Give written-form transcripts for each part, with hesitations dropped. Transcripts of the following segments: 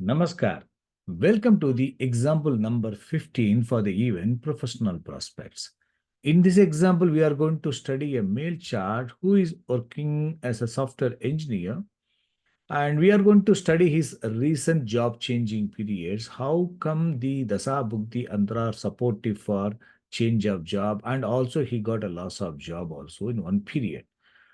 Namaskar. Welcome to the example number 15 for the event Professional Prospects. In this example, we are going to study a male chart who is working as a software engineer, and we are going to study his recent job changing periods. How come the Dasa Bhukti Antra are supportive for change of job, and also he got a loss of job also in one period.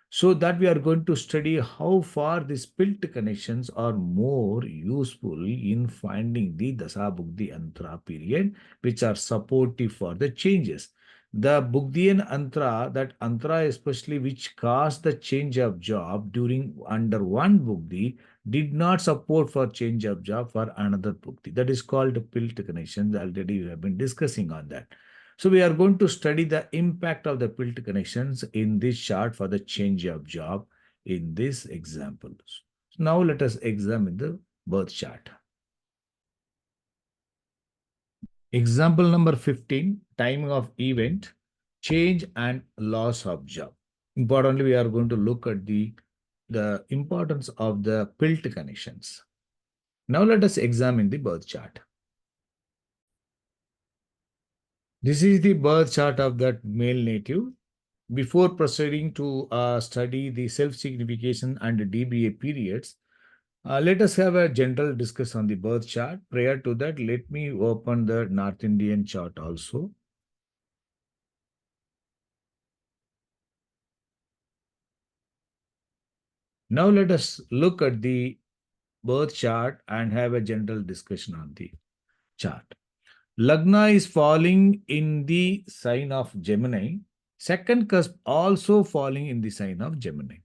So that we are going to study how far these built connections are more useful in finding the Dasa Bugdi Antra period, which are supportive for the changes. The Bugdian Antra, that Antra especially which caused the change of job during under one Bugdi, did not support for change of job for another Bugdi. That is called built connections. Already we have been discussing on that. So we are going to study the impact of the built connections in this chart for the change of job in this example. Now let us examine the birth chart. Example number 15, timing of event, change and loss of job. Importantly, we are going to look at the importance of the built connections. Now let us examine the birth chart. This is the birth chart of that male native. Before proceeding to study the self-signification and DBA periods, let us have a general discussion on the birth chart. Prior to that, let me open the North Indian chart also. Now let us look at the birth chart and have a general discussion on the chart. Lagna is falling in the sign of Gemini. Second cusp also falling in the sign of Gemini.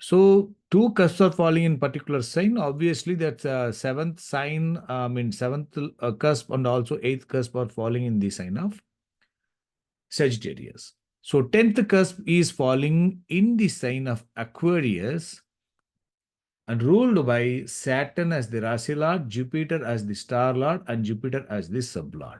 So two cusps are falling in particular sign. Obviously, that's seventh sign, seventh cusp and also eighth cusp are falling in the sign of Sagittarius. So 10th cusp is falling in the sign of Aquarius and ruled by Saturn as the Rasi Lord, Jupiter as the Star Lord, and Jupiter as the Sub Lord.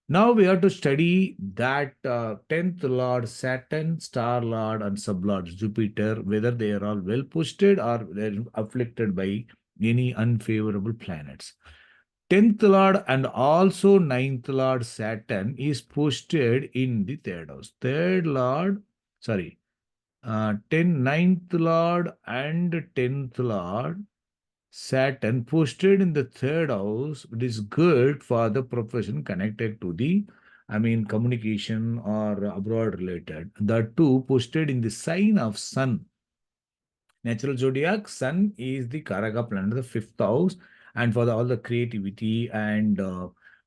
Now we have to study that 10th Lord, Saturn, Star Lord, and Sub Lord Jupiter, whether they are all well posted or they're afflicted by any unfavorable planets. 10th Lord and also 9th Lord Saturn is posted in the third house. 9th Lord and 10th Lord Saturn posted in the third house. It is good for the profession connected to the, communication or abroad related. The two posted in the sign of Sun. Natural zodiac, Sun is the Karaka planet, the fifth house, and for all the creativity and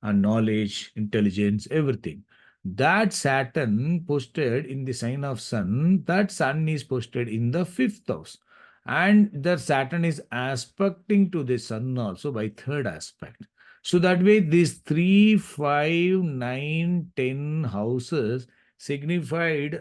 knowledge, intelligence, everything. That Saturn posted in the sign of Sun, that Sun is posted in the fifth house. And the Saturn is aspecting to the Sun also by third aspect. So that way, these 3, 5, 9, 10 houses signified,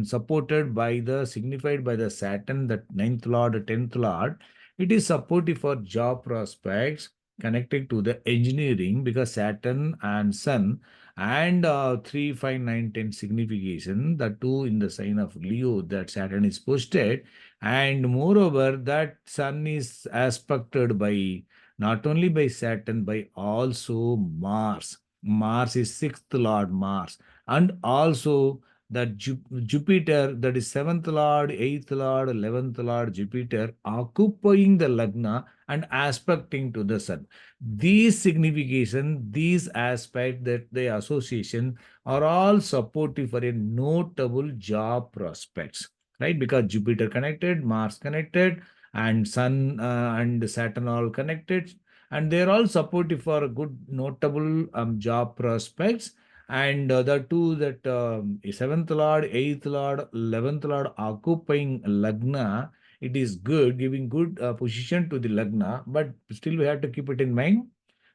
supported by the, signified by the Saturn, the 9th Lord, 10th Lord. It is supportive for job prospects connected to the engineering because Saturn and Sun and 3, 5, 9, 10 signification, the two in the sign of Leo, that Saturn is posted. And moreover, that Sun is aspected by not only by Saturn, by also Mars. Mars is sixth Lord Mars. And also that Jupiter, that is seventh Lord, eighth Lord, 11th Lord Jupiter, occupying the Lagna and aspecting to the Sun. These signification, these aspects, that the association are all supportive for a notable job prospects, right? Because Jupiter connected, Mars connected, and Sun and Saturn all connected, and they're all supportive for good notable job prospects. And the two, that 7th Lord, 8th Lord, 11th Lord occupying Lagna, it is good, giving good position to the Lagna, but still we have to keep it in mind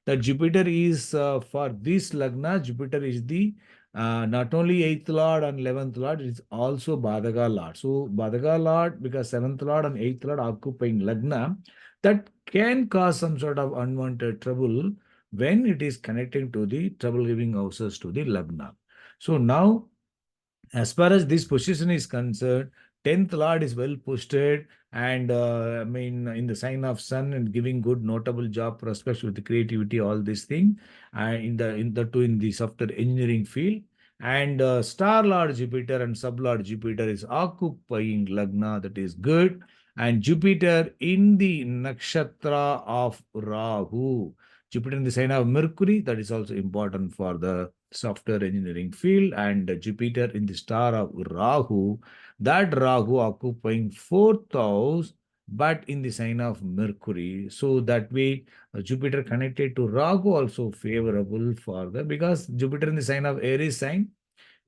that Jupiter is for this Lagna, Jupiter is the not only 8th Lord and 11th Lord, it is also Badhaga Lord. So Badhaga Lord, because 7th Lord and 8th Lord occupying Lagna, that can cause some sort of unwanted trouble when it is connecting to the trouble-giving houses to the Lagna. So now, as far as this position is concerned, 10th Lord is well posted, and I mean, in the sign of Sun and giving good notable job prospects with the creativity, all these things, and in the software engineering field. And Star Lord Jupiter and Sub Lord Jupiter is occupying Lagna, that is good. And Jupiter in the nakshatra of Rahu. Jupiter in the sign of Mercury, that is also important for the software engineering field. And Jupiter in the star of Rahu, that Rahu occupying fourth house, but in the sign of Mercury. So that way, Jupiter connected to Rahu also favorable for the, because Jupiter in the sign of Aries sign,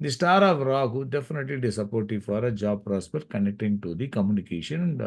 the star of Rahu definitely it is supportive for a job prospect connecting to the communication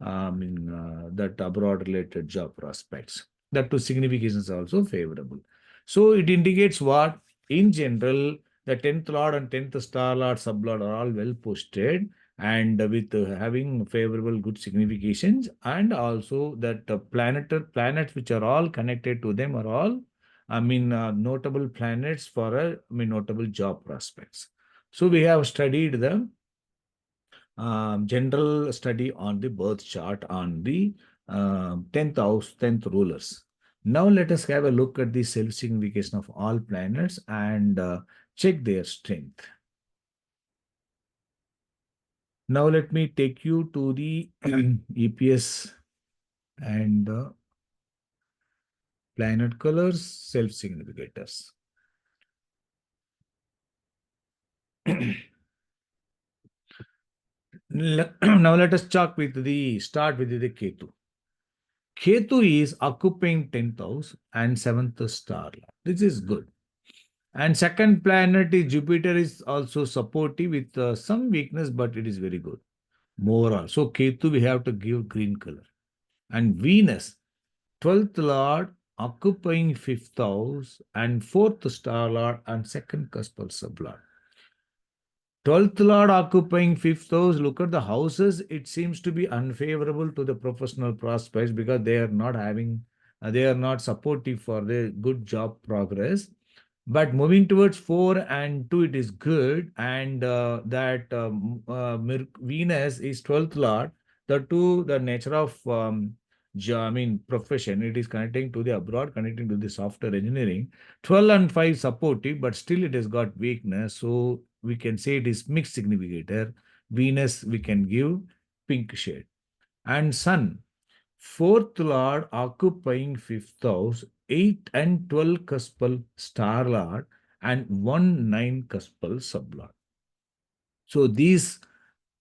and that abroad related job prospects. That two significations are also favorable. So it indicates what? In general, the 10th Lord and 10th Star Lord, Sub Lord are all well posted and with having favorable good significations, and also that planets which are all connected to them are all, notable planets for notable job prospects. So we have studied the general study on the birth chart on the 10th house, 10th rulers. Now let us have a look at the self-signification of all planets and check their strength. Now let me take you to the EPS and planet colors, self-significators. Now let us start with the Ketu. Ketu is occupying 10th house and 7th star. This is good. And second planet is Jupiter is also supportive with some weakness, but it is very good. Moral. So Ketu we have to give green color. And Venus, 12th lord occupying 5th house and 4th star lord and second cuspal sublord. 12th lord occupying 5th house, look at the houses, it seems to be unfavorable to the professional prospects because they are not having, they are not supportive for the good job progress. But moving towards 4 and 2, it is good. And Venus is 12th lord. The two, the nature of profession, it is connecting to the abroad, connecting to the software engineering. 12 and 5 supportive, but still it has got weakness. So we can say it is mixed significator. Venus, we can give pink shade. And Sun, fourth lord occupying 5th house, 8 and 12 cuspal star lord, and 1 9 cuspal sublord. So these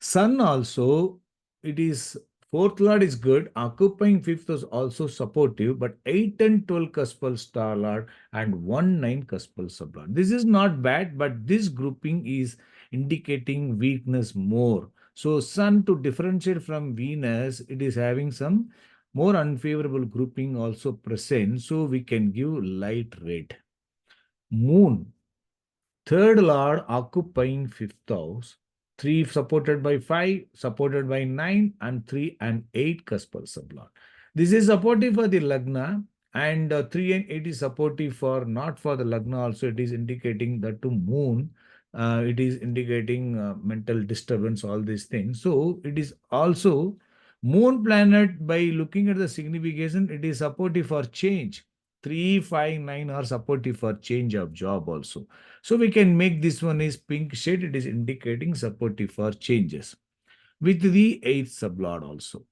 Sun also, it is fourth lord is good, occupying 5th is also supportive, but 8 and 12 cuspal star lord and 1 9 cuspal sublord. This is not bad, but this grouping is indicating weakness more. So Sun, to differentiate from Venus, it is having some more unfavorable grouping also present. So we can give light red. Moon, third lord occupying 5th house, 3 supported by 5, supported by 9, and 3 and 8 cuspal sublord. This is supportive for the Lagna, and 3 and 8 is supportive for not for the Lagna also. It is indicating that to Moon, it is indicating mental disturbance, all these things. So it is also Moon planet, by looking at the signification, it is supportive for change. 3, 5, 9 are supportive for change of job also. So we can make this one is pink shade. It is indicating supportive for changes with the 8th sublord also.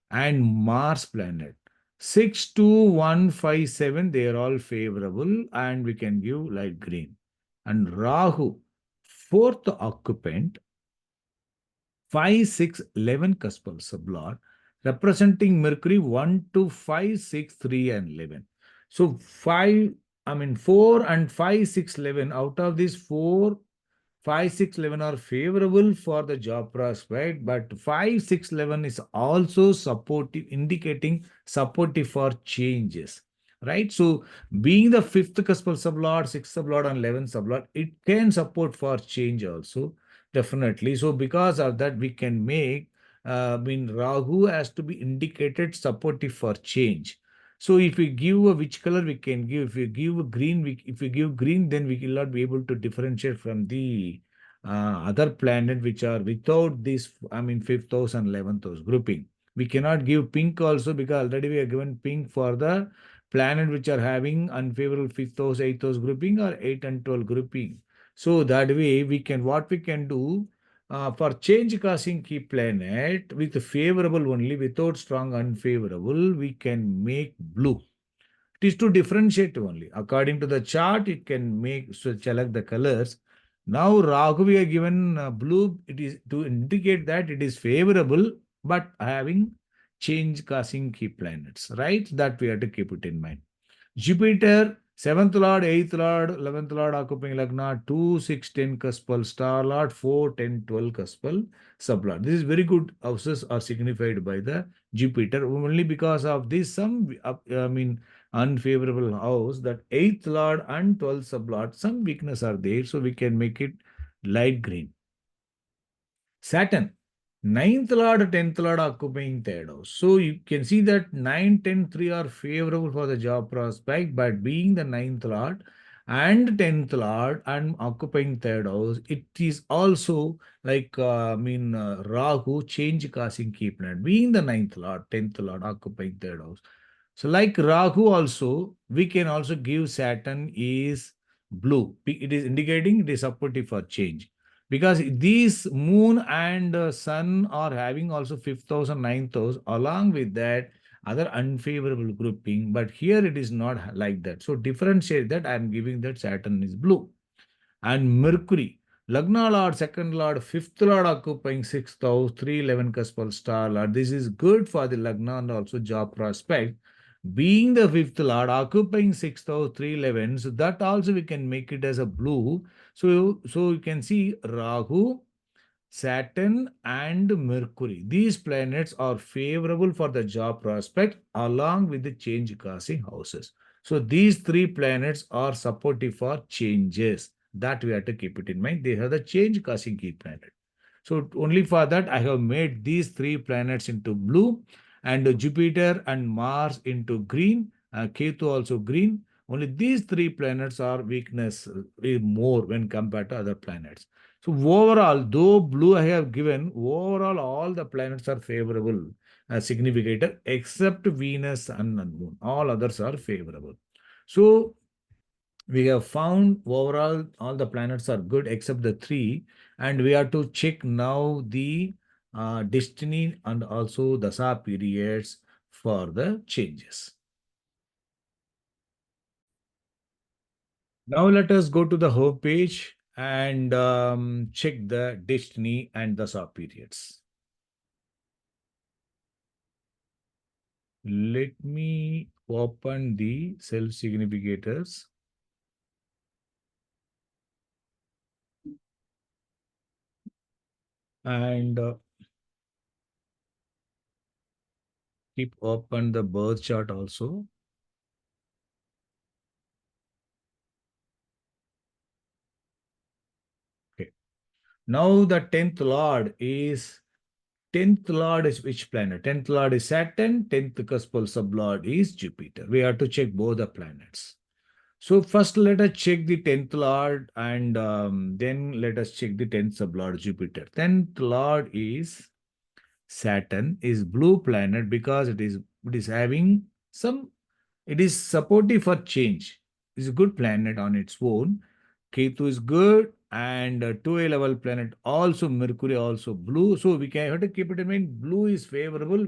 And Mars planet, 6, 2, 1, 5, 7, they are all favorable and we can give light green. And Rahu, fourth occupant, 5, 6, 11 cuspal sublord, representing Mercury 1 to 5, 6, 3, and 11. So 4 and 5, 6, 11, out of these 4, 5, 6, 11 are favorable for the job prospect, but 5, 6, 11 is also supportive, indicating supportive for changes, right? So being the 5th cuspal sublord, 6th sublord, and 11th sublord, it can support for change also, definitely. So because of that, we can make, Rahu has to be indicated supportive for change. So if we give which color we can give, if we give green, if we give green, then we will not be able to differentiate from the other planet which are without this, I mean, fifth house and 11th house grouping. We cannot give pink also because already we are given pink for the planet which are having unfavorable fifth house, eighth house grouping or 8 and 12 grouping. So that way we can, what we can do, for change causing key planet with favorable only, without strong unfavorable, we can make blue. It is to differentiate only. According to the chart, it can make, so select the colors. Now, Rahu we are given blue. It is to indicate that it is favorable, but having change causing key planets, right? That we have to keep it in mind. Jupiter, 7th Lord, 8th Lord, 11th Lord occupying Lagna, 2, 6, 10 cuspal star Lord, 4, 10, 12 cuspal sublord. This is very good houses are signified by the Jupiter. Only because of this, some, I mean, unfavorable house, that 8th Lord and 12th sublord, some weakness are there. So we can make it light green. Saturn, ninth lord, 10th lord occupying third house. So you can see that 9, 10, 3 are favorable for the job prospect, but being the ninth lord and 10th lord and occupying third house, it is also like, Rahu, change causing key planet, being the ninth lord, 10th lord occupying third house. So like Rahu also, we can also give Saturn is blue. It is indicating it is supportive for change, because these moon and sun are having also fifth house and ninth house along with that other unfavorable grouping, but here it is not like that. So differentiate that, I am giving that Saturn is blue. And Mercury, Lagna Lord, second Lord, fifth Lord occupying sixth house, 311 cuspal star Lord. This is good for the Lagna and also job prospect. Being the fifth Lord occupying sixth house, 311, so that also we can make it as a blue. So you can see Rahu, Saturn and Mercury. These planets are favorable for the job prospect along with the change causing houses. So these three planets are supportive for changes. That we have to keep it in mind. They have the change causing key planet. So only for that I have made these three planets into blue, and Jupiter and Mars into green, Ketu also green. Only these three planets are weakness more when compared to other planets. So overall, though blue I have given, overall all the planets are favorable significator except Venus and Moon. All others are favorable. So we have found overall all the planets are good except the three, and we have to check now the destiny and also dasa periods for the changes. Now let us go to the home page and check the destiny and dasa periods. Let me open the self significators. And keep open the birth chart also. Okay. Now the 10th Lord is 10th Lord is which planet? 10th Lord is Saturn, 10th cuspal sublord is Jupiter. We have to check both the planets. So first let us check the 10th Lord, and then let us check the 10th sublord Jupiter. 10th Lord is Saturn, is blue planet because it is having some, it is supportive for change. It's a good planet on its own. Ketu is good, and 2A level planet also, Mercury also blue. So we can have to keep it in mind. Blue is favorable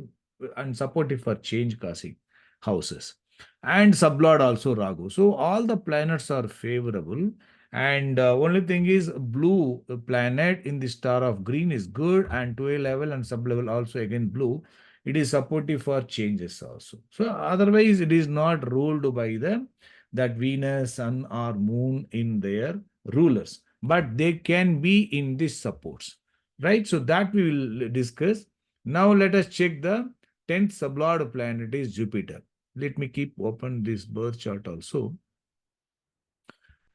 and supportive for change causing houses. And sublord also Rahu. So all the planets are favorable. And only thing is blue planet in the star of green is good, and 2A level and sub level also again blue. It is supportive for changes also. So otherwise it is not ruled by the that Venus, Sun or Moon in their rulers, but they can be in these supports, right? So that we will discuss. Now let us check the 10th sublord planet is Jupiter. Let me keep open this birth chart also.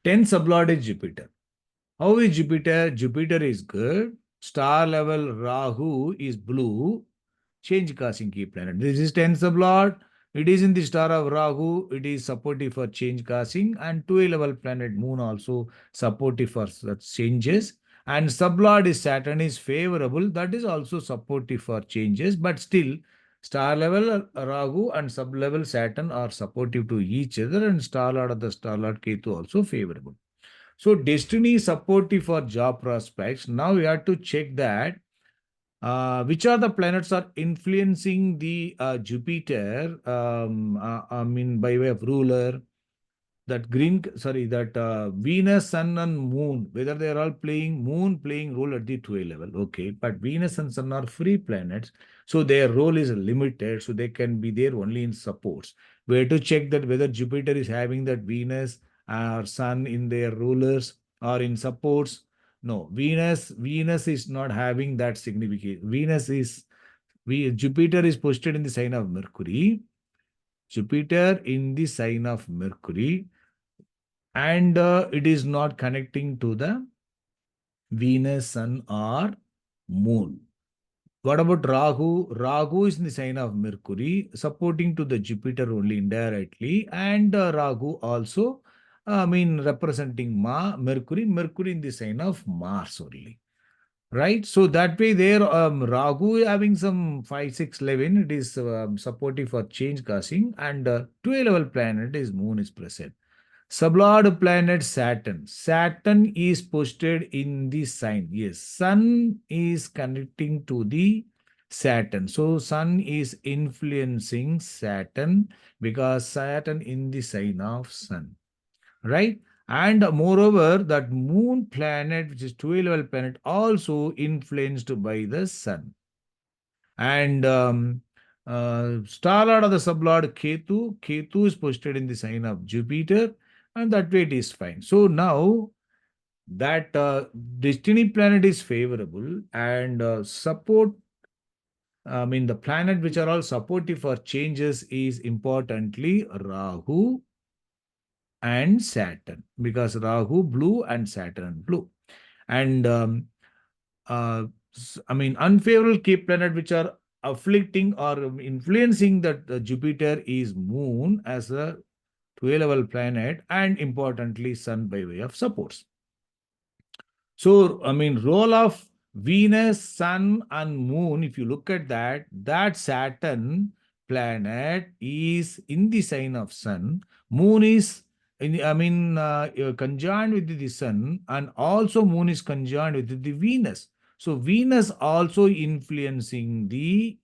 10th sublord is Jupiter. How is Jupiter? Jupiter is good. Star level Rahu is blue. Change causing key planet. This is 10th sublord. It is in the star of Rahu. It is supportive for change causing, and 2A level planet Moon also supportive for such changes. and sublord is Saturn is favorable. That is also supportive for changes, but still star level Rahu and sub level Saturn are supportive to each other, and star lord of the star lord Ketu also favorable. So destiny is supportive for job prospects. Now we have to check that which are the planets are influencing the Jupiter. I mean by way of ruler, that that Venus, Sun, and Moon, whether they are all playing, Moon playing role at the 2A level, okay. But Venus and Sun are free planets, so their role is limited, so they can be there only in supports. We have to check that whether Jupiter is having that Venus or Sun in their rulers or in supports. No, Venus is not having that significance. Jupiter is posted in the sign of Mercury. Jupiter in the sign of Mercury, and it is not connecting to the Venus, Sun, or Moon. What about Rahu? Rahu is in the sign of Mercury, supporting to the Jupiter only indirectly, and Rahu also, representing Mercury. Mercury in the sign of Mars only. Right, so that way there, Rahu having some 5, 6, 11, it is supportive for change causing, and 12 level planet is Moon is present. Sublord planet Saturn. Saturn is posted in the sign. Yes, Sun is connecting to the Saturn. So Sun is influencing Saturn because Saturn in the sign of Sun. Right? And moreover, that Moon planet, which is 12 level planet, also influenced by the Sun. And star lord of the sublord Ketu. Ketu is posted in the sign of Jupiter, and that way it is fine. So now that destiny planet is favorable, and the planet which are all supportive for changes is importantly Rahu and Saturn, because Rahu blue and Saturn blue. And unfavorable key planet which are afflicting or influencing that Jupiter is Moon as a 12 level planet, and importantly Sun by way of supports. So, role of Venus, Sun, and Moon, if you look at that, that Saturn planet is in the sign of Sun. Moon is conjoined with the Sun, and also Moon is conjoined with the Venus. So Venus also influencing the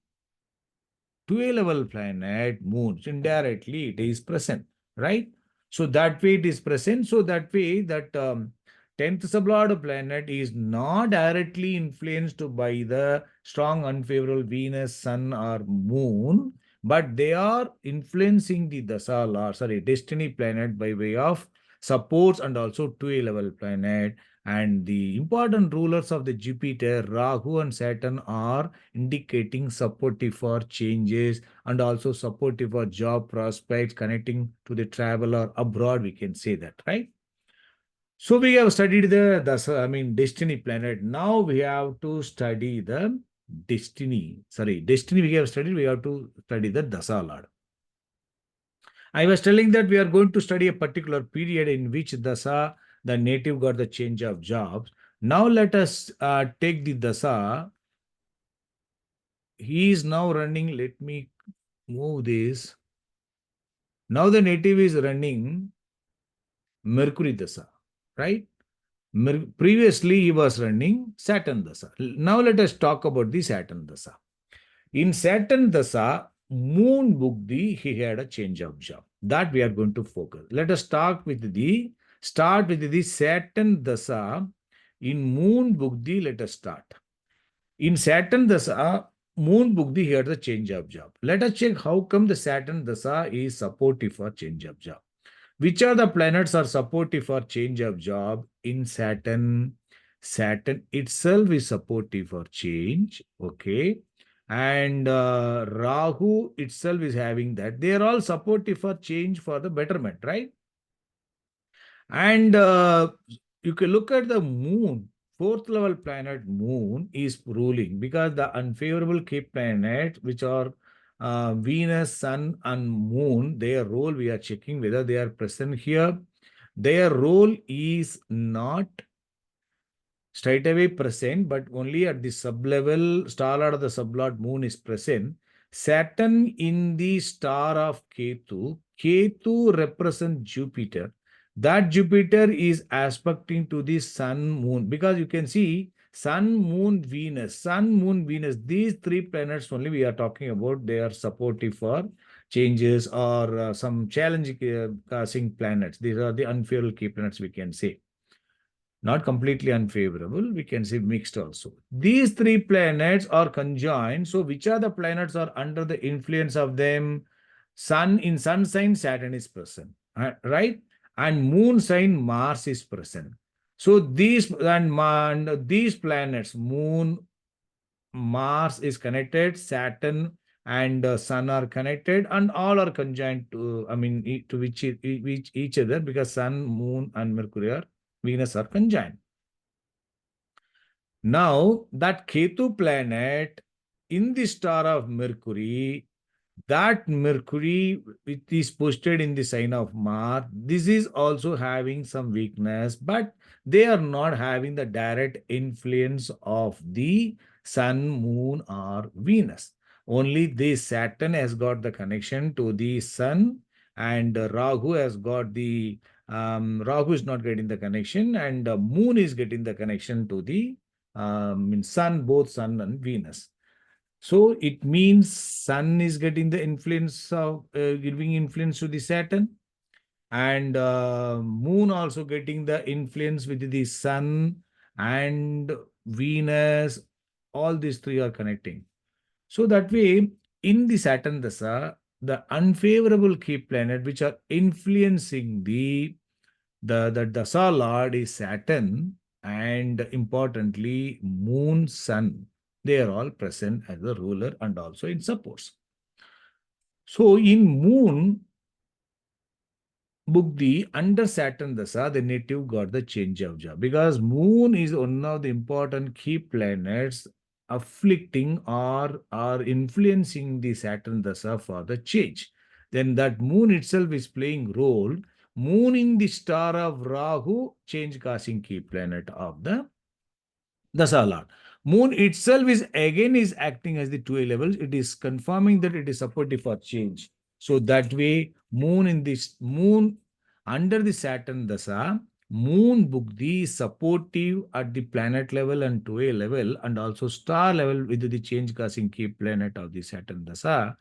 12 level planet Moon. Indirectly, it is present, right? So that way it is present. So that way that 10th sublord planet is not directly influenced by the strong unfavorable Venus, Sun, or Moon, but they are influencing the destiny planet by way of supports, and also 2A level planet. And the important rulers of the Jupiter, Rahu and Saturn, are indicating supportive for changes, and also supportive for job prospects, connecting to the traveler abroad, we can say that, right? So we have studied destiny planet. Now we have to study the destiny we have studied, we have to study the Dasa Lord. I was telling that we are going to study a particular period in which Dasa, the native, got the change of jobs. Now let us take the Dasa. He is now running, let me move this. Now the native is running Mercury Dasa, right? Previously he was running Saturn Dasa. Now let us talk about the Saturn Dasa. In Saturn Dasa, Moon Bugdi, he had a change of job. That we are going to focus. Let us start with the Saturn Dasa. In Moon Bugdi, let us start. In Saturn Dasa, Moon Bugdi, he had the change of job. Let us check how come the Saturn Dasa is supportive for change of job. Which are the planets are supportive for change of job in Saturn? Saturn itself is supportive for change, okay? And Rahu itself is having that. They are all supportive for change for the betterment, right? And you can look at the Moon. Fourth level planet Moon is ruling, because the unfavorable key planets, which are Venus, Sun, and Moon, their role we are checking whether they are present here. Their role is not straight away present, but only at the sub-level, star lord of the sub-lord moon is present. Saturn in the star of Ketu. Ketu represents Jupiter. That Jupiter is aspecting to the sun, moon, because you can see sun, moon, Venus, sun, moon, Venus. These three planets only we are talking about. They are supportive for changes or some challenge causing planets. These are the unfavorable key planets, we can say. Not completely unfavorable, we can say mixed also. These three planets are conjoined. So which are the planets are under the influence of them? Sun, in sun sign, Saturn is present, right? And moon sign, Mars is present. So these planets, moon, Mars is connected, Saturn and Sun are connected, and all are conjoined to, I mean, to which each other, because Sun, Moon, and Mercury are, Venus are conjoined. Now, that Ketu planet in the star of Mercury, that Mercury, which is posted in the sign of Mars, this is also having some weakness, but they are not having the direct influence of the Sun, Moon, or Venus. Only the Saturn has got the connection to the Sun, and Rahu has got the Rahu is not getting the connection, and Moon is getting the connection to the Sun, both Sun and Venus. So it means Sun is getting the influence of giving influence to the Saturn, and Moon also getting the influence with the Sun and Venus. All these three are connecting. So that way, in the Saturn Dasa, the unfavorable key planet which are influencing the Dasa Lord is Saturn, and importantly, Moon, Sun. They are all present as a ruler and also in supports. So in Moon, Bugdi under Saturn Dasa, the native got the change of job, because Moon is one of the important key planets afflicting or influencing the Saturn Dasa for the change. Then that Moon itself is playing role. Moon in the star of Rahu, change causing key planet of the Dasa Lord. Moon itself is acting as the 2A levels. It is confirming that it is supportive for change. So that way, Moon under the Saturn Dasa, Moon Bugdi is supportive at the planet level and 2A level, and also star level with the change causing key planet of the Saturn Dasa.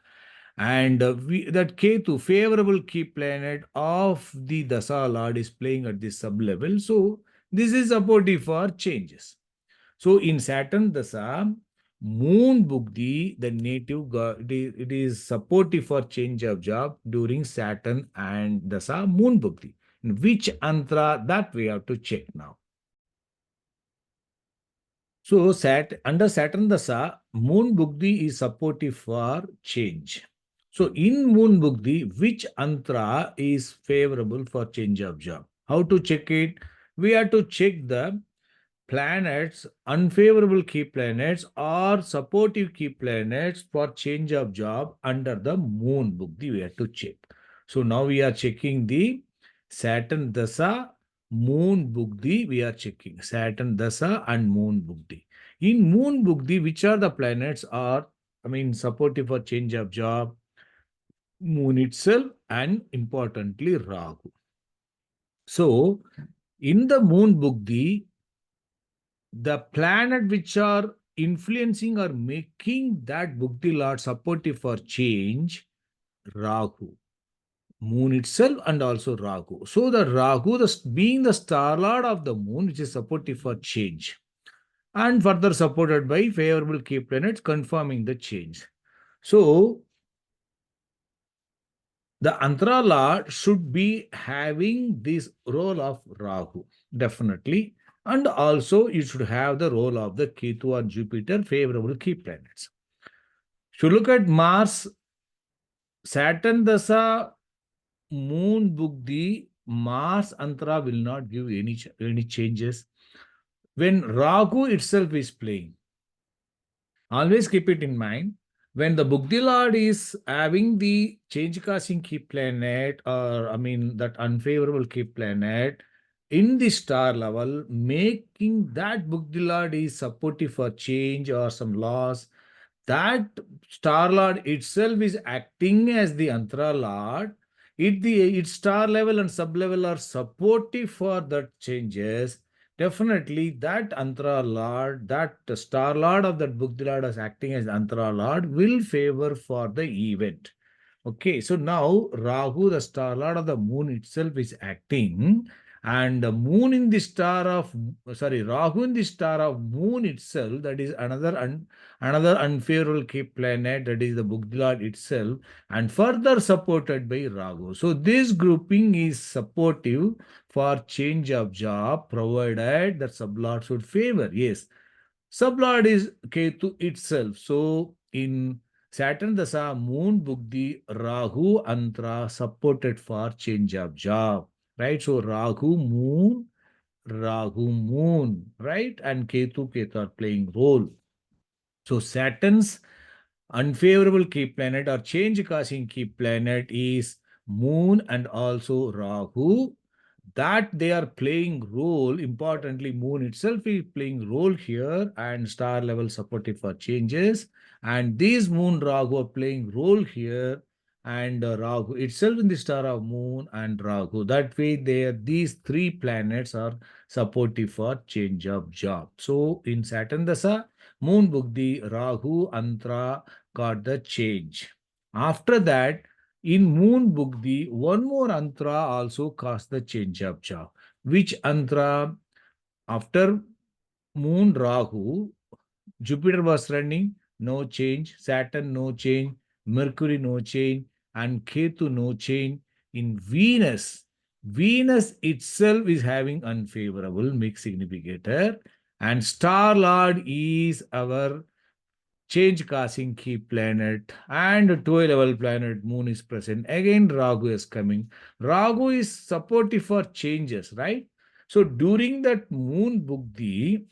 And that Ketu, favorable key planet of the Dasa Lord, is playing at the sub level. So this is supportive for changes. So in Saturn Dasa, Moon Bugdi, the native god, it is supportive for change of job during Saturn and Dasa Moon Bugdi. In which antra, that we have to check now. So under Saturn Dasa, Moon Bugdi is supportive for change. So in Moon Bugdi, which antra is favorable for change of job? How to check it? We have to check the planets, unfavorable key planets or supportive key planets for change of job under the Moon Bugdi. We have to check. So now we are checking the Saturn Dasa, Moon Bugdi. We are checking Saturn Dasa and Moon Bugdi. In Moon Bugdi, which are the planets are, supportive for change of job? Moon itself and importantly Rahu. So in the Moon Bugdi, the planet which are influencing or making that Bhukti Lord supportive for change, Rahu, Moon itself and also Rahu. So the Rahu, being the star lord of the Moon, which is supportive for change, and further supported by favorable key planets confirming the change. So the Antara Lord should be having this role of Rahu, definitely. And also, it should have the role of the Ketu or Jupiter, favorable key planets. If you look at Mars, Saturn Dasa, Moon Bugdi, Mars Antara will not give any changes. When Rahu itself is playing, always keep it in mind. When the Bugdi Lord is having the change causing key planet, or that unfavorable key planet, in the star level, making that Bugdi Lord is supportive for change or some loss. That star lord itself is acting as the Antara Lord. Its star level and sub level are supportive for the changes. Definitely, that Antara Lord, that star lord of that Bugdi Lord is acting as the Antara Lord, will favor for the event. Okay, so now Rahu, the star lord of the moon itself, is acting, and the moon in the star of Rahu in the star of moon itself, that is another unfavorable key planet, that is the Bugdi Lord itself, and further supported by Rahu. So this grouping is supportive for change of job, provided that sublord should favor. Yes, sublord is Ketu itself. So in Saturn Dasa, Moon Bugdi, Rahu Antra supported for change of job. Right? So Rahu Moon, right? And Ketu are playing role. So Saturn's unfavorable key planet or change causing key planet is Moon and also Rahu, that they are playing role. Importantly, moon itself is playing role here and star level supportive for changes, and these moon Rahu are playing role here, and Rahu itself in the star of moon and Rahu, that way these three planets are supportive for change of job. So in Saturn Dasa, moon Bugdi, Rahu Antra got the change. After that, in Moon Bugdi, one more Antra also caused the change of job. Which Antra? After Moon Rahu, Jupiter was running, no change. Saturn, no change. Mercury, no change. And Ketu, no change. In Venus, Venus itself is having unfavorable mixed significator. And Star Lord is our change causing key planet, and 12 level planet moon is present. Again, Rahu is coming. Rahu is supportive for changes, right? So during that moon Bugdi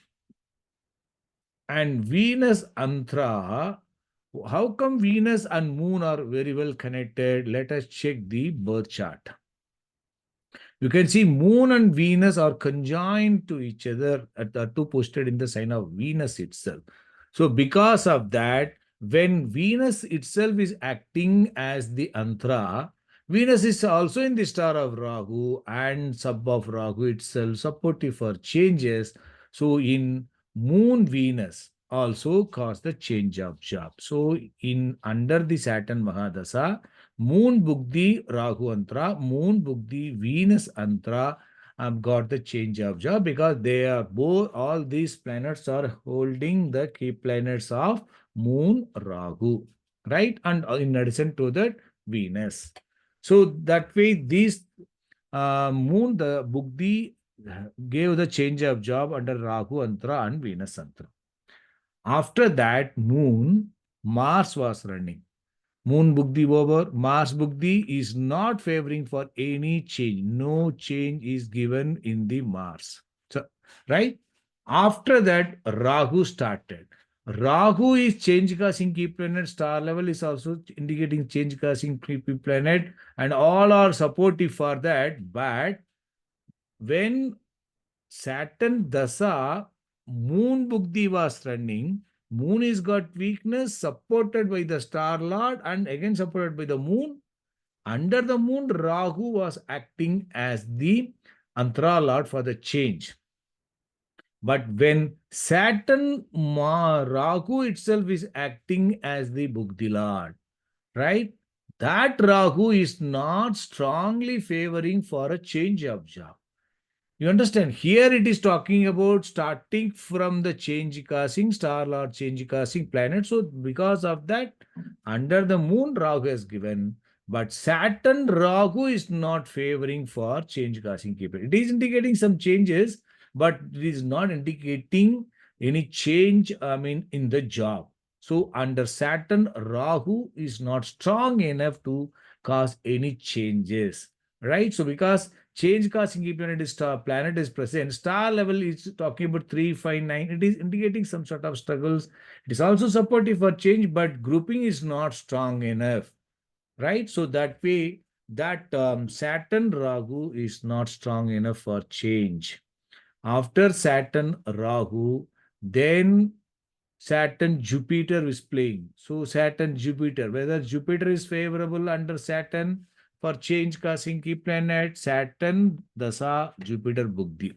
and Venus Antra, how come Venus and moon are very well connected? Let us check the birth chart. You can see moon and Venus are conjoined to each other at the two posted in the sign of Venus itself. So because of that, when Venus itself is acting as the Antra, Venus is also in the star of Rahu and sub of Rahu itself, supportive for changes. So in moon Venus also cause the change of job. So in under the Saturn Mahadasa, Moon Bugdi Rahu Antra, Moon Bugdi Venus Antra got the change of job because they are both, all these planets are holding the key planets of Moon Rahu, right? And in addition to that, Venus. So that way, these Moon, the Bugdi gave the change of job under Rahu Antra and Venus Antra. After that, Moon, Mars was running. Moon Bugdi over, Mars Bugdi is not favoring for any change. No change is given in the Mars. So, right? After that, Rahu started. Rahu is change causing key planet. Star level is also indicating change causing key planet, and all are supportive for that. But when Saturn Dasa, Moon Bugdi was running, Moon is got weakness supported by the star lord and again supported by the moon. Under the moon, Rahu was acting as the Antara lord for the change. But when Saturn Rahu itself is acting as the Bugdi lord, right? That Rahu is not strongly favoring for a change of job. You understand? Here it is talking about starting from the change causing star or change causing planet. So because of that, under the moon, Rahu is given. But Saturn Rahu is not favoring for change causing keeper. It is indicating some changes, but it is not indicating any change, in the job. So under Saturn, Rahu is not strong enough to cause any changes, right? So because change causing planet is present, star level is talking about 3, 5, 9. It is indicating some sort of struggles. It is also supportive for change, but grouping is not strong enough, right? So that way, that Saturn Rahu is not strong enough for change. After Saturn Rahu, then Saturn Jupiter is playing. So Saturn Jupiter, whether Jupiter is favorable under Saturn for change causing key planet, Saturn Dasa Jupiter Bugdi.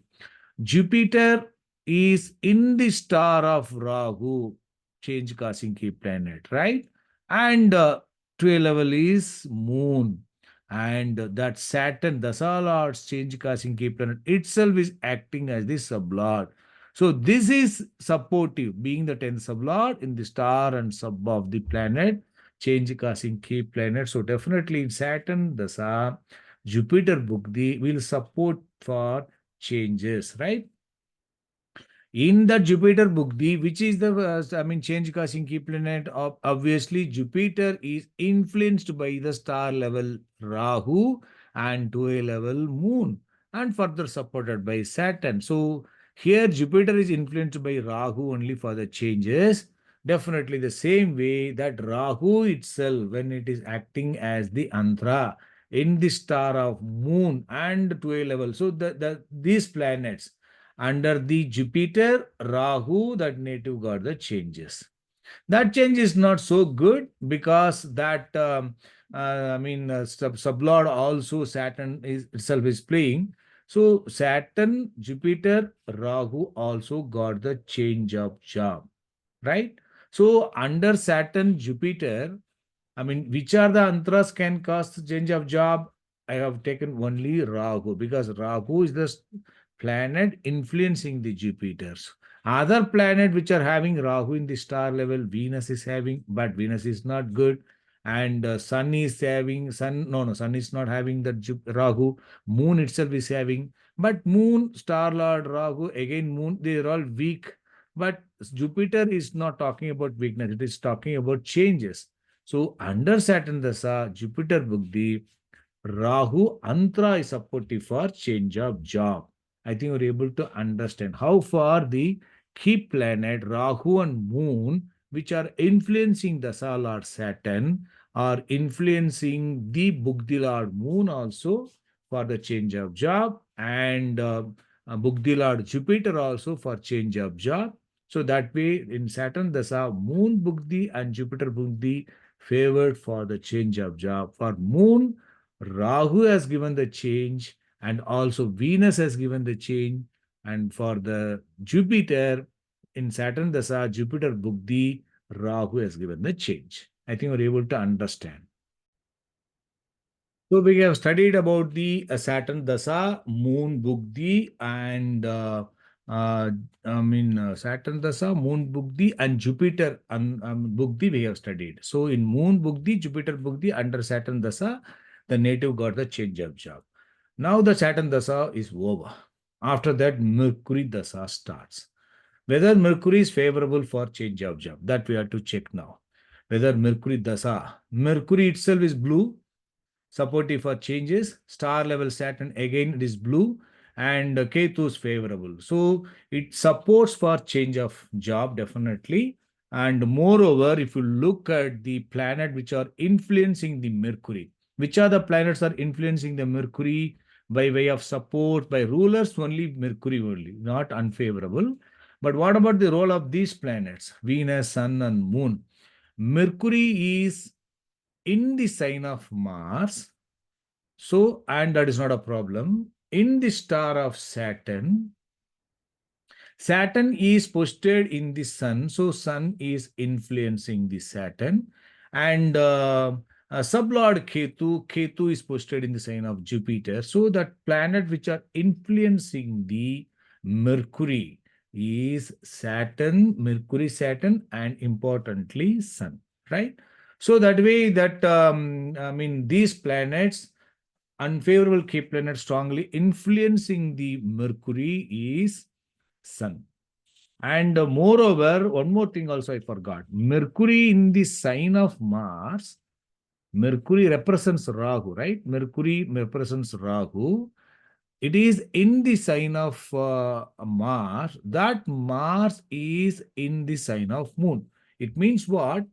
Jupiter is in the star of Rahu, change causing key planet, right? And 12 level is Moon. And that Saturn, the Lord's change causing key planet itself is acting as the sublord. So this is supportive, being the 10th sublord in the star and sub of the planet, change causing key planet. So definitely in Saturn, the Sun, Jupiter Bugdi will support for changes, right? In the Jupiter Bugdi, which is the change causing key planet, obviously Jupiter is influenced by the star level Rahu and to a level Moon, and further supported by Saturn. So here Jupiter is influenced by Rahu only for the changes. Definitely the same way that Rahu itself, when it is acting as the Antra in the star of Moon and to a level. So these planets under the Jupiter, Rahu, that native got the changes. That change is not so good because that sublord also Saturn is itself is playing. So Saturn, Jupiter, Rahu also got the change of job, right? So under Saturn, Jupiter, which are the antras can cause change of job? I have taken only Rahu because Rahu is the planet influencing the Jupiters. Other planet which are having Rahu in the star level, Venus is having, but Venus is not good. And Sun is having, Sun is not having the Rahu. Moon itself is having, but Moon, Star Lord, Rahu, again Moon, they are all weak. But Jupiter is not talking about weakness, it is talking about changes. So under Saturn Dasa, Jupiter Bugdi, Rahu Antra is supportive for change of job. I think you're able to understand how far the key planet Rahu and Moon, which are influencing Dasa Lord Saturn, are influencing the Bugdi Lord Moon also for the change of job, and Bugdi Lord Jupiter also for change of job. So that way in Saturn Dasa, Moon Bugdi and Jupiter Bugdi favored for the change of job. For Moon, Rahu has given the change, and also Venus has given the change. And for the Jupiter, in Saturn Dasa, Jupiter Bugdi, Rahu has given the change. I think we're able to understand. So we have studied about the Saturn Dasa, Moon Bugdi, and uh, Saturn Dasa, Moon Bugdi, and Jupiter Bugdi we have studied. So in Moon Bugdi, Jupiter Bugdi under Saturn Dasa, the native got the change of job. Now the Saturn Dasa is over. After that, Mercury Dasa starts. Whether Mercury is favorable for change of job, that we have to check now. Whether Mercury Dasa, Mercury itself is blue, supportive for changes. Star level Saturn again it is blue, and Ketu is favorable. So it supports for change of job definitely. And moreover, if you look at the planet which are influencing the Mercury, which are the planets are influencing the Mercury by way of support by rulers? Only Mercury only, not unfavorable. But what about the role of these planets, Venus, Sun, and Moon? Mercury is in the sign of Mars. So, and that is not a problem. In the star of Saturn, Saturn is posted in the Sun. So, Sun is influencing the Saturn. And sublord Ketu, Ketu is posted in the sign of Jupiter. So, that planet which are influencing the Mercury is Saturn, Mercury, Saturn, and importantly, Sun, right? So, that way that, these planets, unfavorable key planet strongly influencing the Mercury is Sun. And moreover, one more thing also I forgot. Mercury in the sign of Mars, Mercury represents Rahu, right? Mercury represents Rahu. It is in the sign of Mars. That Mars is in the sign of Moon. It means what?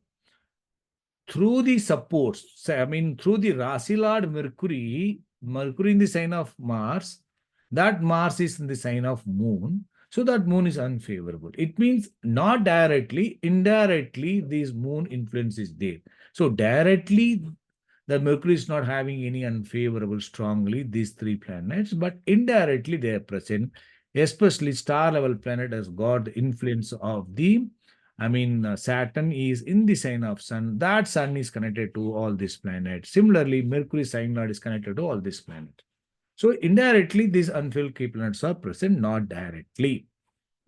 through the supports, I mean, through the Rasi Lord Mercury, Mercury in the sign of Mars, that Mars is in the sign of Moon. So that Moon is unfavorable. It means not directly, indirectly, this Moon influence is there. So directly, the Mercury is not having any unfavorable strongly, these three planets, but indirectly they are present. Especially star level planet has got the influence of the, Saturn is in the sign of Sun. That Sun is connected to all these planets. Similarly, Mercury sign lord is connected to all these planets. So indirectly, these unfilled key planets are present, not directly.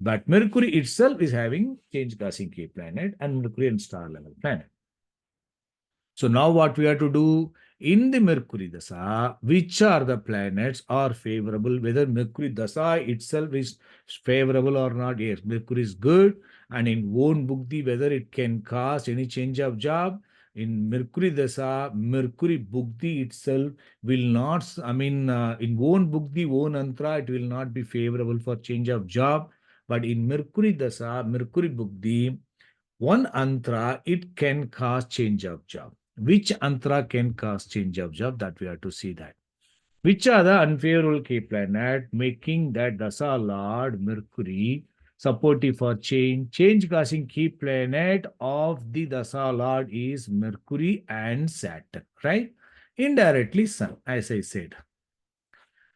But Mercury itself is having change causing key planet and Mercury and star level planet. So now what we have to do in the Mercury Dasa, which are the planets are favorable, whether Mercury Dasa itself is favorable or not. Yes, Mercury is good. And in own Bukti, whether it can cause any change of job. In Mercury Dasa, Mercury Bukti itself will not, in own Bukti, own Antra, it will not be favorable for change of job. But in Mercury Dasa, Mercury Bukti, one antra, it can cause change of job. Which antra can cause change of job? That we have to see that. Which are the unfavorable key planet making that Dasa Lord Mercury supportive for change? Change causing key planet of the Dasa Lord is Mercury and Saturn, right? Indirectly Sun, as I said.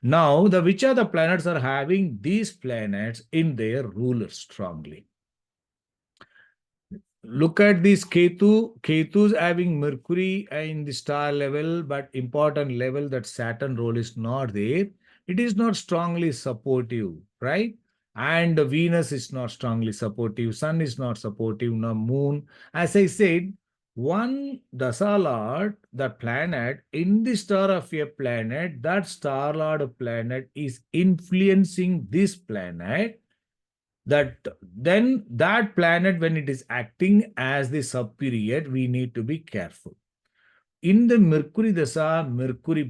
Now, the which are the planets are having these planets in their rulers strongly? Look at this Ketu. Ketu is having Mercury in the star level, but important level that Saturn role is not there. It is not strongly supportive, right? And Venus is not strongly supportive. Sun is not supportive. No Moon. As I said, one Dasa Lord, the planet in the star of a planet, that star Lord planet is influencing this planet, that then that planet, when it is acting as the sub-period, we need to be careful. In the Mercury Dasa, Mercury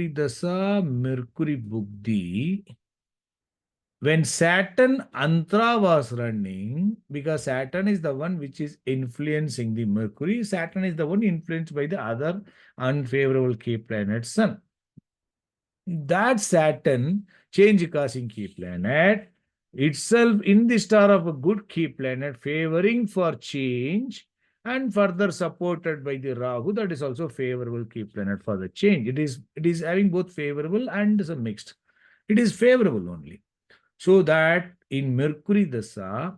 Dasa, Mercury Bugdi, when Saturn Antra was running, because Saturn is the one which is influencing the Mercury, Saturn is the one influenced by the other unfavorable key planet Sun. That Saturn, change causing key planet, itself in the star of a good key planet, favoring for change and further supported by the Rahu, that is also favorable key planet for the change. It is having both favorable and is a mixed. It is favorable only. So that in Mercury Dasa,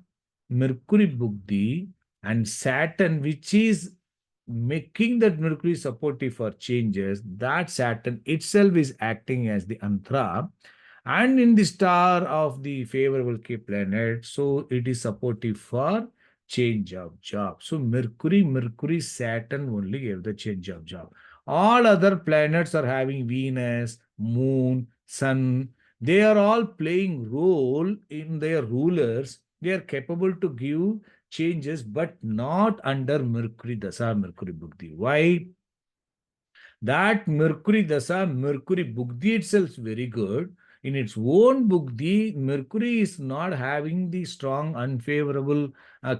Mercury Bugdi, and Saturn, which is making that Mercury supportive for changes, that Saturn itself is acting as the Antra and in the star of the favorable key planet. So it is supportive for change of job. So Mercury, Saturn only gave the change of job. All other planets are having Venus, Moon, Sun. They are all playing role in their rulers. They are capable to give changes, but not under Mercury Dasa, Mercury Bukti. Why? That Mercury Dasa, Mercury Bukti itself is very good. In its own Bukti, Mercury is not having the strong, unfavorable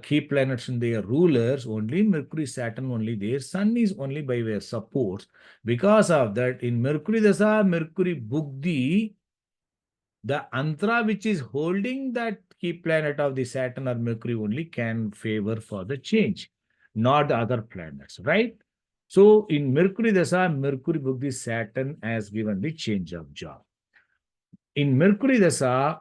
key planets in their rulers. Only Mercury, Saturn only there. Sun is only by way of supports. Because of that, in Mercury Dasa, Mercury Bukti, the antra which is holding that key planet of the Saturn or Mercury only can favor for the change, not the other planets, right? So in Mercury Dasa, Mercury Bukti, Saturn has given the change of job. In Mercury Dasa,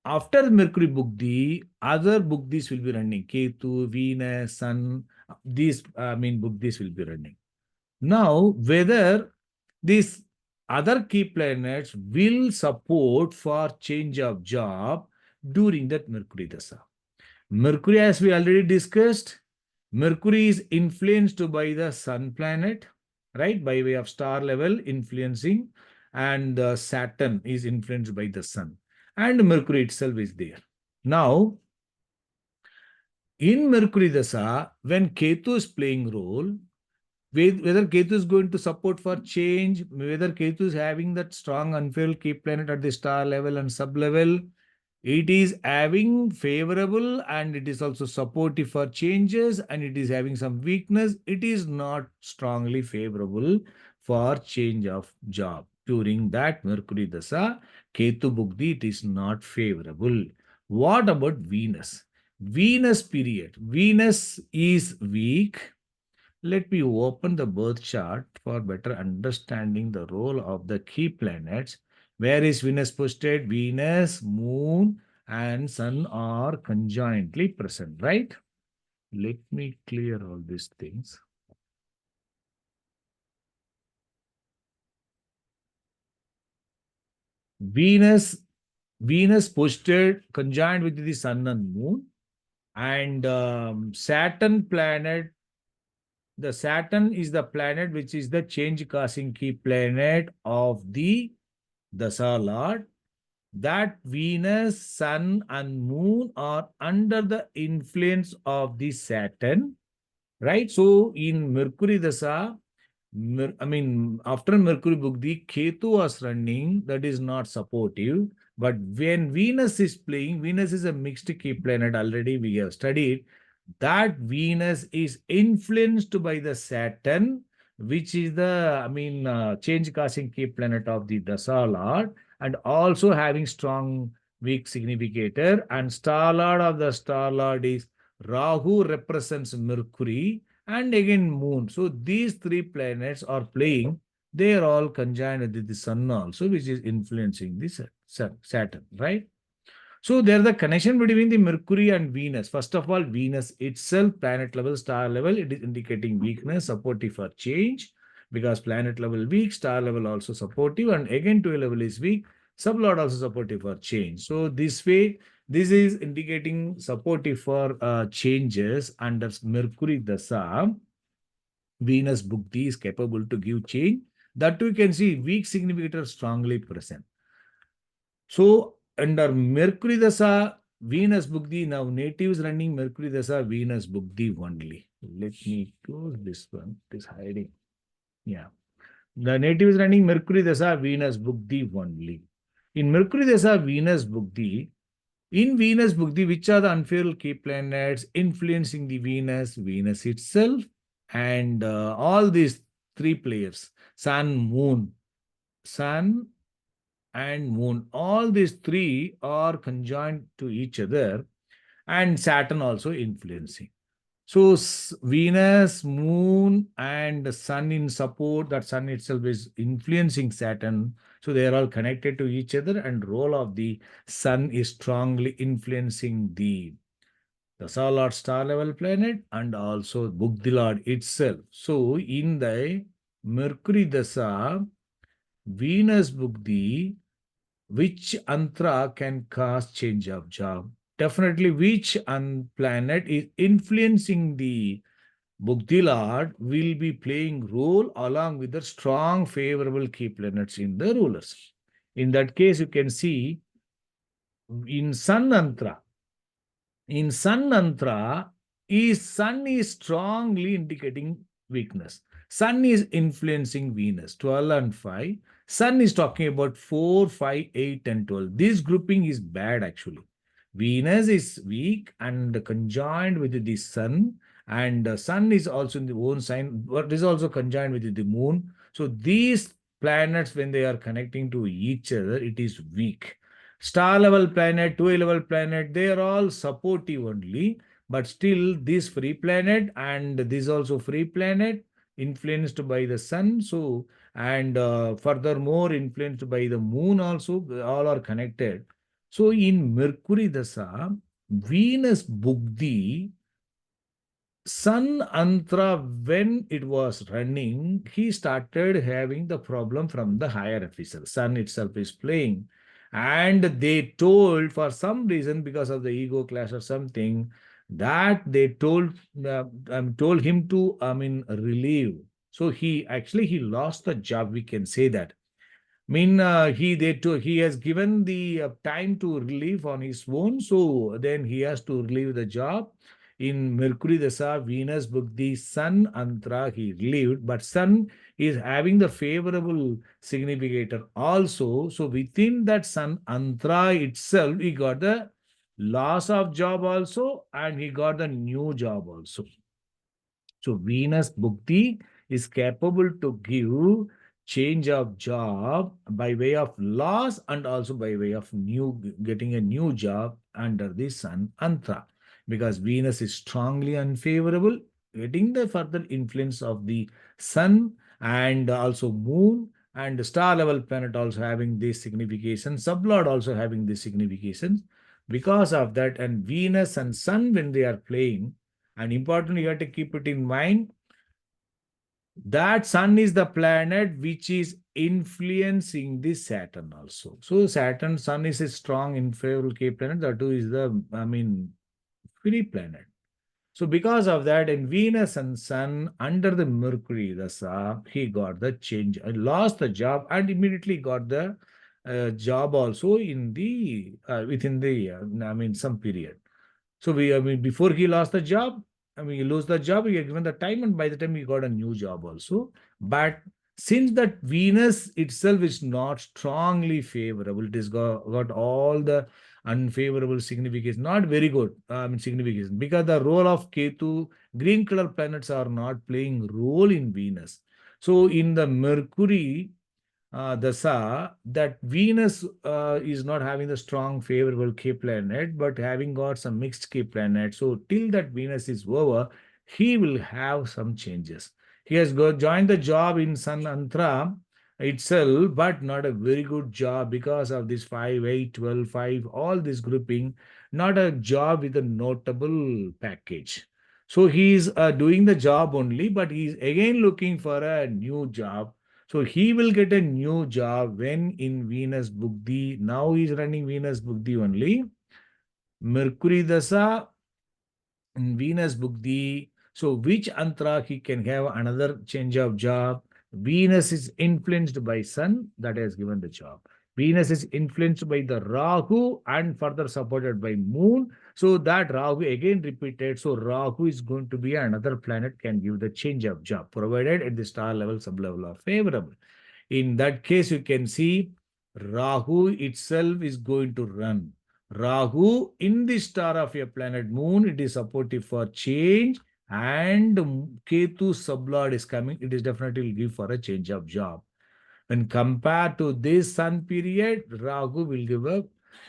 after Mercury Bukti, other Buktis will be running. Ketu, Venus, Sun, these Buktis will be running. Now, whether these other key planets will support for change of job during that Mercury Dasa. Mercury, as we already discussed, Mercury is influenced by the Sun planet, right, by way of star level influencing, and Saturn is influenced by the Sun, and Mercury itself is there. Now, in Mercury Dasa, when Ketu is playing role, whether Ketu is going to support for change, whether Ketu is having that strong unfavorable key planet at the star level and sub level, It is having favorable and it is also supportive for changes and it is having some weakness. It is not strongly favorable for change of job. During that Mercury Dasa, Ketu Bugdi, it is not favorable. What about Venus? Venus period. Venus is weak. Let me open the birth chart for better understanding the role of the key planets. Where is Venus posted? Venus, Moon, and Sun are conjointly present, right? Let me clear all these things. Venus, Venus posted conjoined with the Sun and Moon, and Saturn planet. The Saturn is the planet which is the change causing key planet of the Dasa Lord. That Venus, Sun, and Moon are under the influence of the Saturn, right? So in Mercury Dasa, after Mercury Bugdi, Ketu was running, that is not supportive. But when Venus is playing, Venus is a mixed key planet already we have studied. That Venus is influenced by the Saturn, which is the, change causing key planet of the Dasa Lord, and also having strong weak significator. And star lord of the star lord is Rahu, represents Mercury, and again Moon. So these three planets are playing. They are all conjoined with the Sun also, which is influencing the Saturn, right? So there's the connection between the Mercury and Venus. First of all, Venus itself, planet level, star level, it is indicating weakness, supportive for change, because planet level weak, star level also supportive, and again 2 level is weak, sublord also supportive for change. So this way, this is indicating supportive for changes under Mercury Dasa. Venus Bhukti is capable to give change. That we can see weak significator strongly present. So under Mercury Dasa, Venus Bhukti, now native is running Mercury Dasa, Venus Bhukti only. Let me close this one. It is hiding. Yeah. The native is running Mercury Dasa, Venus Bhukti only. In Mercury Dasa, Venus Bhukti, in Venus Bhukti, which are the unfavorable key planets influencing the Venus? Venus itself and all these three players, Sun, Moon, Sun, and Moon. All these three are conjoined to each other, and Saturn also influencing. So Venus, Moon, and Sun in support. That Sun itself is influencing Saturn. So they are all connected to each other, and role of the Sun is strongly influencing the solar star level planet and also Bugdilad itself. So in the Mercury Dasa, Venus Bugdi, which antra can cause change of job? Definitely, which planet is influencing the Bugdilad will be playing role along with the strong favorable key planets in the rulers. In that case, you can see in Sun Antra, in Sun Antra, Sun is strongly indicating weakness. Sun is influencing Venus, 12 and 5. Sun is talking about 4, 5, 8, and 12. This grouping is bad actually. Venus is weak and conjoined with the Sun, and the Sun is also in the own sign, but is also conjoined with the Moon. So these planets, when they are connecting to each other, it is weak. Star level planet, 2 level planet, they are all supportive only, but still this free planet and this also free planet influenced by the Sun. So, and furthermore influenced by the Moon also, all are connected. So in Mercury Dasa, Venus Bugdi, Sun Antra, when it was running, he started having the problem from the higher officer. Sun itself is playing. And they told, for some reason, because of the ego clash or something, that they told him to, relieve. So he lost the job, we can say that. He has given the time to relieve on his own, so then he has to relieve the job. in Mercury Dasa, Venus Bhukti, Sun Antra he lived, but Sun is having the favorable significator also. So within that Sun Antra itself, he got the loss of job also, and he got the new job also. So Venus Bhukti is capable to give change of job by way of loss and also by way of getting a new job under the Sun Antra, because Venus is strongly unfavorable, getting the further influence of the Sun and also Moon and star level planet also having this signification, sublord also having this signification. Because of that, and Venus and Sun when they are playing, and important, you have to keep it in mind that Sun is the planet which is influencing the Saturn also. So Saturn, Sun is a strong unfavorable K planet. The two is the, free planet. So because of that, in Venus and Sun under the Mercury Dasa, he got the change, lost the job, and immediately got the job also in the within the some period. So before he lost the job, he lost the job, he given the time, and by the time he got a new job also. But since that Venus itself is not strongly favorable, it has got all the unfavorable signification, not very good signification, because the role of Ketu, green color planets are not playing role in Venus. So in the Mercury dasa, that Venus is not having the strong favorable K planet, but having got some mixed K planet. So till that Venus is over, he will have some changes. He has joined the job in Sun Antra itself, but not a very good job because of this 5, 8, 12, 5, all this grouping, not a job with a notable package. So he is doing the job only, but he is again looking for a new job. So he will get a new job when in Venus Bhukti. Now he is running Venus Bhukti only. Mercury Dasa in Venus Bhukti. So which antra he can have another change of job? Venus is influenced by Sun, that has given the job. Venus is influenced by the Rahu and further supported by Moon. So that Rahu again repeated. So Rahu is going to be another planet can give the change of job, provided at the star level, sub level are favorable. In that case, you can see Rahu itself is going to run. Rahu in the star of a planet Moon, it is supportive for change, and Ketu sublord is coming. It is definitely will give for a change of job. When compared to this sun period, Rahu will give a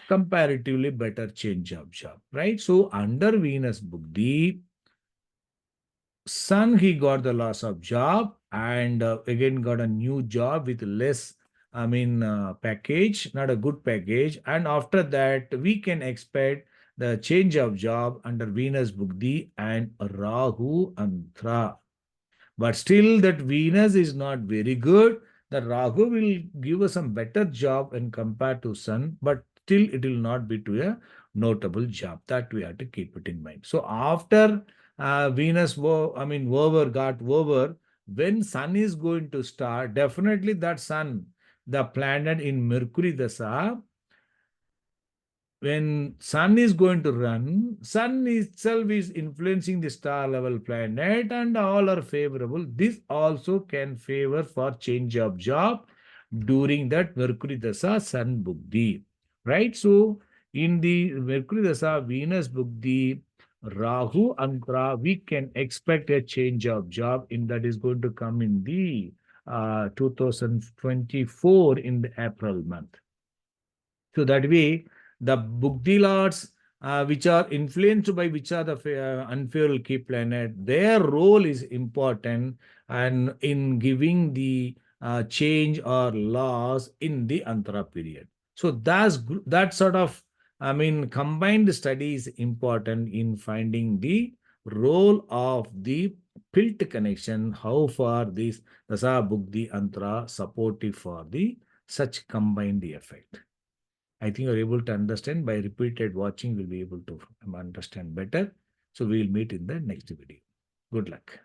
comparatively better change of job, right? So under Venus Buddhi, Son, he got the loss of job, and again got a new job with less, package, not a good package. And after that, we can expect the change of job under Venus Bugdi and Rahu Antra. But still, that Venus is not very good. The Rahu will give us some better job when compared to Sun, but still it will not be to a notable job. That we have to keep it in mind. So after Venus, over got over, when Sun is going to start, definitely that Sun, the planet in Mercury Dasa, when sun is going to run, sun itself is influencing the star level planet and all are favorable. This also can favor for change of job during that Mercury Dasa Sun Bhukti. Right? So in the Mercury Dasa Venus Bhukti, Rahu Antra, we can expect a change of job in that is going to come in the 2024 in the April month. So that way, the Bugdi lords, which are influenced by which are the unfavorable key planet, their role is important and in giving the change or loss in the Antara period. So that sort of, combined study is important in finding the role of the pilt connection, how far this Dasa Bugdi Antara supportive for the such combined effect. I think you're able to understand. By repeated watching, we'll be able to understand better. So we'll meet in the next video. Good luck.